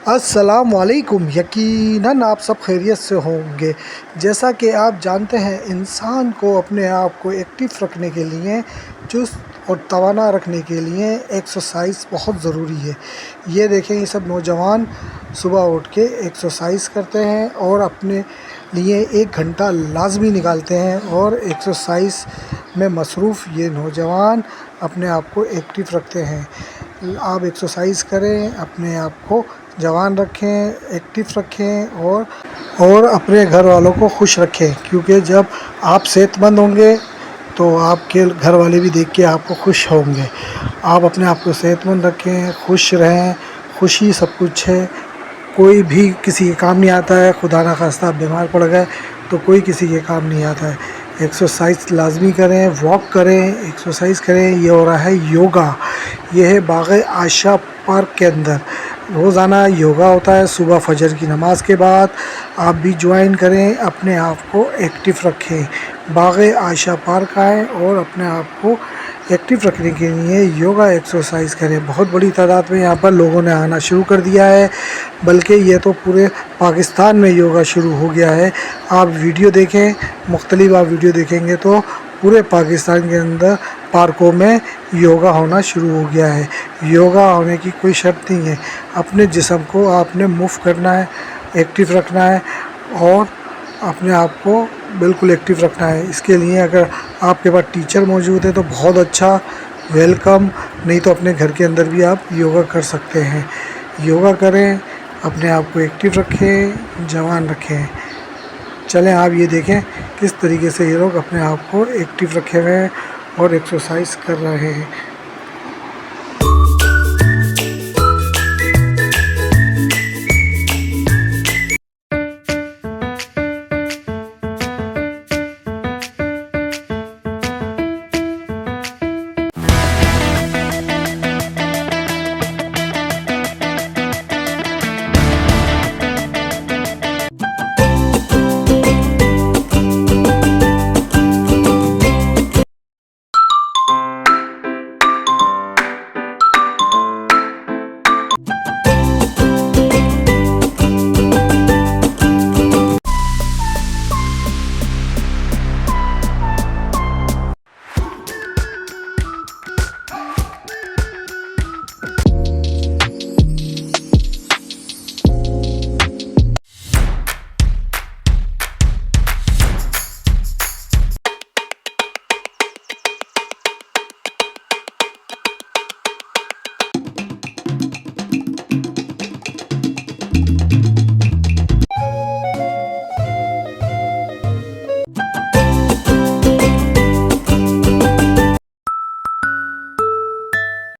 अस्सलाम वालेकुम। यकीनन आप सब खैरियत से होंगे। जैसा कि आप जानते हैं, इंसान को अपने आप को एक्टिव रखने के लिए, चुस्त और तवाना रखने के लिए एक्सरसाइज बहुत ज़रूरी है। ये देखें, ये सब नौजवान सुबह उठ के एक्सरसाइज करते हैं और अपने लिए 1 घंटा लाजमी निकालते हैं और एक्सरसाइज में मसरूफ़ ये नौजवान अपने आप को एक्टिव रखते हैं। आप एक्सरसाइज करें, अपने आप को जवान रखें, एक्टिव रखें और अपने घर वालों को खुश रखें, क्योंकि जब आप सेहतमंद होंगे तो आपके घर वाले भी देख के आपको खुश होंगे। आप अपने आप को सेहतमंद रखें, खुश रहें। खुशी सब कुछ है। कोई भी किसी के काम नहीं आता है। खुदा ना खास्ता आप बीमार पड़ गए तो कोई किसी के काम नहीं आता है। एक्सरसाइज लाजमी करें, वॉक करें, एक्सरसाइज करें। ये हो रहा है योगा। ये है बाग़ आशा पार्क के अंदर रोज़ाना योगा होता है सुबह फजर की नमाज के बाद। आप भी ज्वाइन करें, अपने आप को एक्टिव रखें। बाग़ आशा पार्क आएँ और अपने आप को एक्टिव रखने के लिए योगा एक्सरसाइज करें। बहुत बड़ी तादाद में यहाँ पर लोगों ने आना शुरू कर दिया है, बल्कि ये तो पूरे पाकिस्तान में योगा शुरू हो गया है। आप वीडियो देखें, मुख्तलिफ आप वीडियो देखेंगे तो पूरे पाकिस्तान के अंदर पार्कों में योगा होना शुरू हो गया है। योगा होने की कोई शर्त नहीं है। अपने जिस्म को आपने मूव करना है, एक्टिव रखना है और अपने आप को बिल्कुल एक्टिव रखना है। इसके लिए अगर आपके पास टीचर मौजूद है तो बहुत अच्छा, वेलकम। नहीं तो अपने घर के अंदर भी आप योगा कर सकते हैं। योगा करें, अपने आप को एक्टिव रखें, जवान रखें। चलें आप ये देखें किस तरीके से ये लोग अपने आप को एक्टिव रखे हुए हैं और एक्सरसाइज कर रहे हैं।